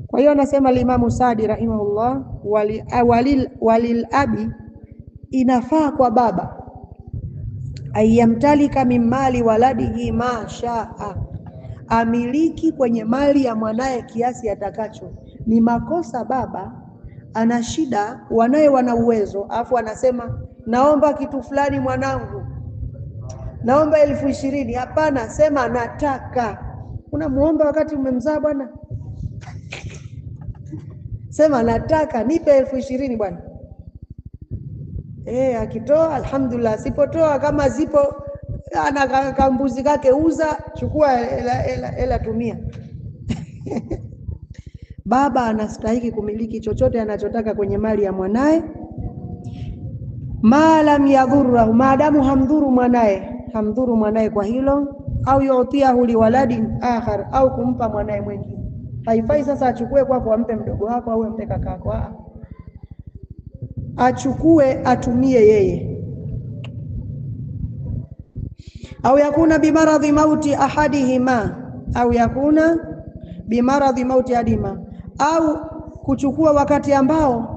Kwa hiyo anasema Imamu Sadi rahimahullah, walil abi, inafaa kwa baba ayamtalika min mali waladihi ma shaa, amiliki kwenye mali ya mwanaye kiasi atakacho. Ni makosa baba ana shida, wanaye wana uwezo, afu anasema naomba kitu fulani mwanangu, naomba 20,000. Hapana, sema nataka. Unamuomba wakati umemzaa bwana? Sema nataka, nipe 20,000 bwana. Akitoa alhamdulillah, asipotoa kama zipo ana kambuzi kake, uza, chukua hela tumia. Baba anastahili kumiliki chochote anachotaka kwenye mali ya mwanae, maalam yadhurru, maadamu hamdhuru mwanae kwa hilo, au yu'tiyahu liwaladin akhar, au kumpa mwanae mwingine. Haifai sasa achukue kwako ampe mdogo wako au ampe kakako, achukue atumie yeye. Au yakuna bimaradhi mauti ahadihima, au kuchukua wakati ambao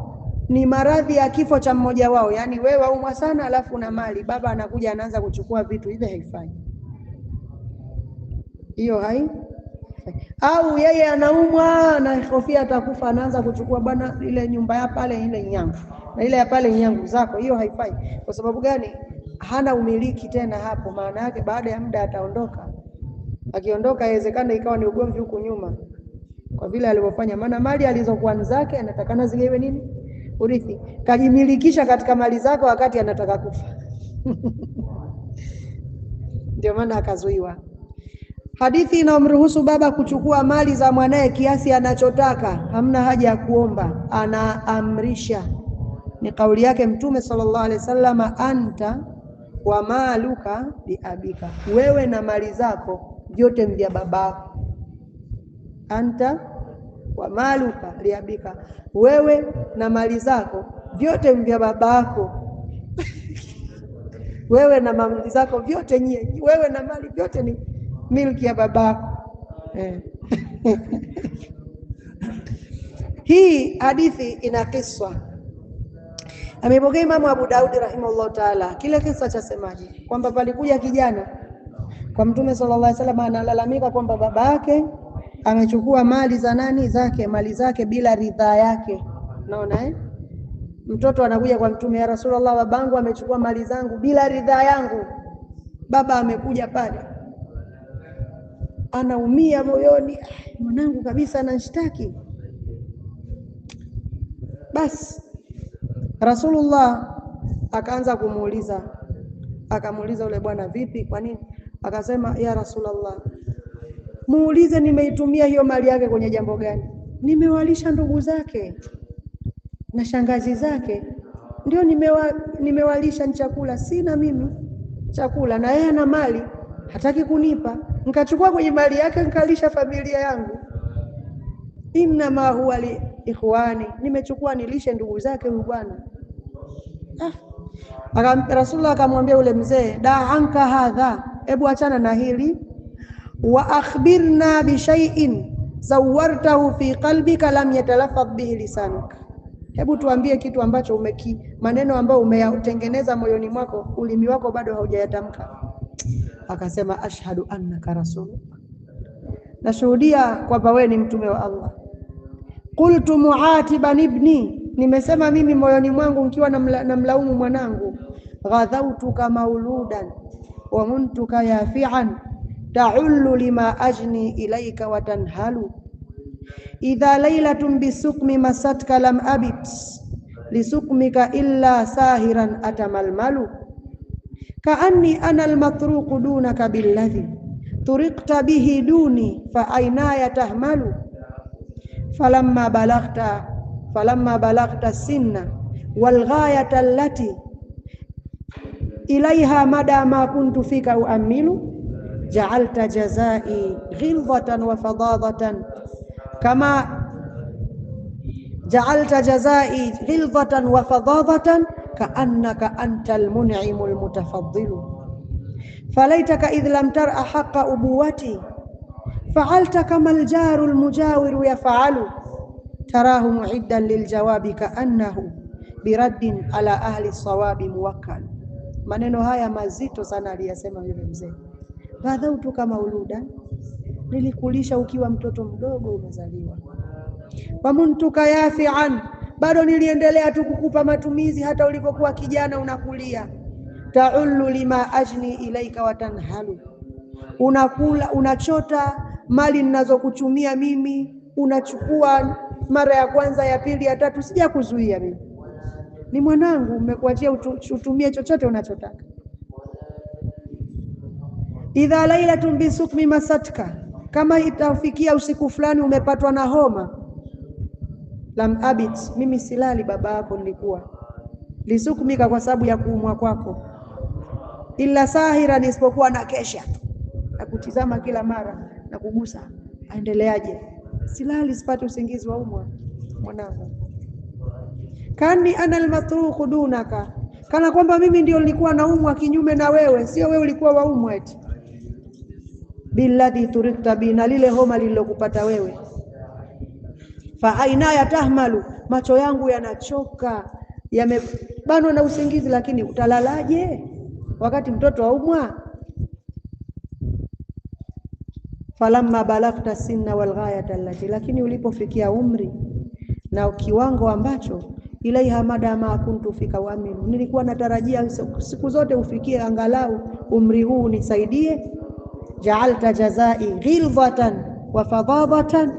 ni maradhi ya kifo cha mmoja wao. Yani wewe waumwa sana alafu na mali, baba anakuja anaanza kuchukua vitu hivi, haifai hiyo, au yeye anaumwa na hofia atakufa, anaanza kuchukua bwana, ile nyumba ya pale, ile nyangu na ile ya pale nyangu zako, hiyo haifai. Kwa sababu gani? Hana umiliki tena hapo. Maana yake baada ya muda ataondoka. Akiondoka inawezekana ikawa ni ugomvi huku nyuma kwa vile alivyofanya, maana mali alizokuwa zake anatakana zigewe nini? Urithi. Kajimilikisha katika mali zako wakati anataka kufa. Ndio maana akazuiwa. Hadithi inamruhusu baba kuchukua mali za mwanae kiasi anachotaka, hamna haja ya kuomba, anaamrisha. Ni kauli yake Mtume sallallahu alaihi wasallam, anta wa maluka bi abika, wewe na mali zako vyote vya babako. Anta wa maluka li abika, wewe na mali zako vyote vya babako. Wewe na mali zako vyote wewe na mali vyote ni milki ya babako. Hii hadithi ina kisa. Amepokea Imamu Abu Daudi rahimahullah taala. Kile kisa cha semaji kwamba palikuja kijana kwa Mtume sallallahu alaihi wasallam, analalamika kwamba baba yake amechukua mali za mali zake bila ridhaa yake. Unaona Mtoto anakuja kwa Mtume, ya Rasulullah, babangu amechukua mali zangu bila ridhaa yangu. Baba amekuja pale, anaumia moyoni, mwanangu kabisa anashtaki. Basi Rasulullah akaanza kumuuliza, akamuuliza yule bwana, vipi, kwa nini? Akasema, ya Rasulullah, muulize nimeitumia hiyo mali yake kwenye jambo gani? Nimewalisha ndugu zake na shangazi zake, ndio nimewalisha chakula, sina mimi chakula na yeye ana mali hataki kunipa, nikachukua kwenye mali yake nikalisha familia yangu. Inna ma huwa li ikhwani, nimechukua nilishe ndugu zake huyu bwana. Rasulullah akamwambia ule mzee, da anka hadha, hebu achana na hili, wa akhbirna bi shay'in zawartahu fi qalbika lam yatalaffadh bihi lisanuka, hebu tuambie kitu ambacho maneno ambayo umeyatengeneza moyoni mwako, ulimi wako bado haujayatamka. Akasema, ashhadu annaka rasulullah, nashuhudia kwamba wewe ni mtume wa Allah. Qultu muatiban ibni, nimesema mimi moyoni mwangu nikiwa namlaumu mwanangu. Ghadhautuka mauludan wa muntuka yafi'an ta'ullu lima ajni ilayka wa tanhalu. Idha laylatun bisukmi masatka lam abit lisukmika illa sahiran atamalmalu. Kaanni ana almatruqu dunaka billadhi turiqta bihi duni fa aynaya tahmalu. Falamma balaghta sinna wal ghayata allati ilayha mada ma kuntu fika uamilu, ja'alta jazai ghilzatan wa fadadatan kama ja'alta jazai ghilzatan wa fadadatan kaannaka antal mun'imul mutafaddilu. Falaitaka idh lam tar'a haqqa ubuwati fa'alta kama aljaru almujawiru yaf'alu tarahu mu'iddan liljawabi ka'annahu biraddin ala ahli sawabi muwakkal. Maneno haya mazito sana aliyasema yule mzee. Badhautu kama uluda, nilikulisha ukiwa mtoto mdogo umezaliwa. Wamuntuka yafi'an, bado niliendelea tu kukupa matumizi hata ulipokuwa kijana unakulia. Ta'ullu lima ajni ilaika watanhalu, unakula unachota mali ninazokuchumia mimi, unachukua mara ya kwanza, ya pili, ya tatu, sija kuzuia mimi. Ni mwanangu, umekuachia utumie chochote unachotaka. Idha lailatun bisukmi masatka, kama itafikia usiku fulani umepatwa na homa. Lam abit, mimi silali baba yako nilikuwa. Lisukmika, kwa sababu ya kuumwa kwako. Illa sahira, nisipokuwa na kesha na kutizama kila mara na kugusa aendeleaje. Silali, sipati usingizi wa umwa mwanangu. Kani ana almatrukhu dunaka, kana kwamba mimi ndio nilikuwa naumwa kinyume na wewe, sio wewe ulikuwa waumwa eti. Billadhi turikta bina, lile homa lililokupata wewe. Fa aina ya tahmalu, macho yangu yanachoka, yamebanwa na usingizi, lakini utalalaje wakati mtoto waumwa? Falamma balagta sinna wal ghayata allati, lakini ulipofikia umri na kiwango ambacho ilaiha madama kuntu fika waaminu, nilikuwa natarajia siku zote ufikie angalau umri huu nisaidie. Ja'alta jazai ghilzatan wa fadadatan,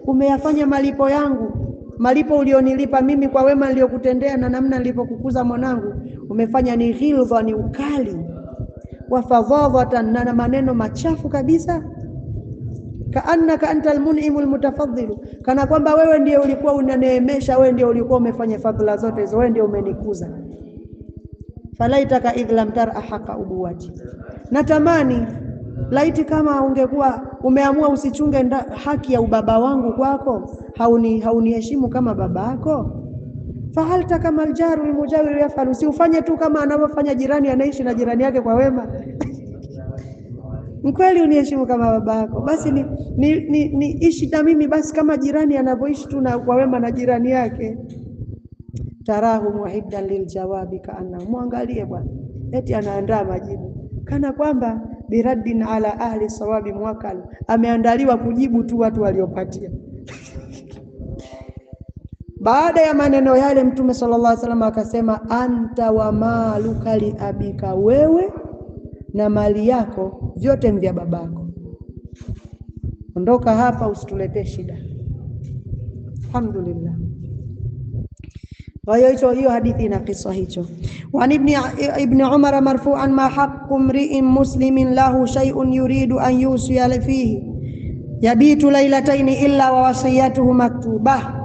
umeyafanya malipo yangu, malipo ulionilipa mimi kwa wema niliyokutendea na namna nilipokukuza mwanangu, umefanya ni ghilza, ni ukali, wa fadadatan, na maneno machafu kabisa. Kaannaka anta almun'imul mutafaddil, kana kwamba wewe ndiye ulikuwa unaneemesha, wewe ndiye ulikuwa umefanya fadhila zote hizo, wewe ndiye umenikuza. Falaitaka idh lam tara haqa ubuwati, natamani laiti kama ungekuwa umeamua usichunge haki ya ubaba wangu kwako, hauniheshimu kama baba yako. Fahalta kama aljaru almujawir yafalu, si ufanye tu kama anavyofanya jirani, anaishi na jirani yake kwa wema. Mkweli uniheshimu kama baba yako, basi ni ishi na mimi basi kama jirani anavyoishi tu na kwa wema na jirani yake. Tarahu muhiddan liljawabi kaanna, muangalie bwana eti anaandaa majibu kana kwamba biraddin ala ahli sawabi muwakkal, ameandaliwa kujibu tu watu waliopatia. Baada ya maneno yale Mtume sallallahu alaihi wasallam akasema, anta wa maluka li abika, wewe na mali yako vyote vya babako, ondoka hapa usituletee shida. Alhamdulillah. Kwa hiyo hadithi ina kisa hicho. Wa ibn Umar marfu'an, ma haqqu mri'in muslimin lahu shay'un yuridu an yusiya fihi yabitu laylatayn illa wa wasiyatuhu maktubah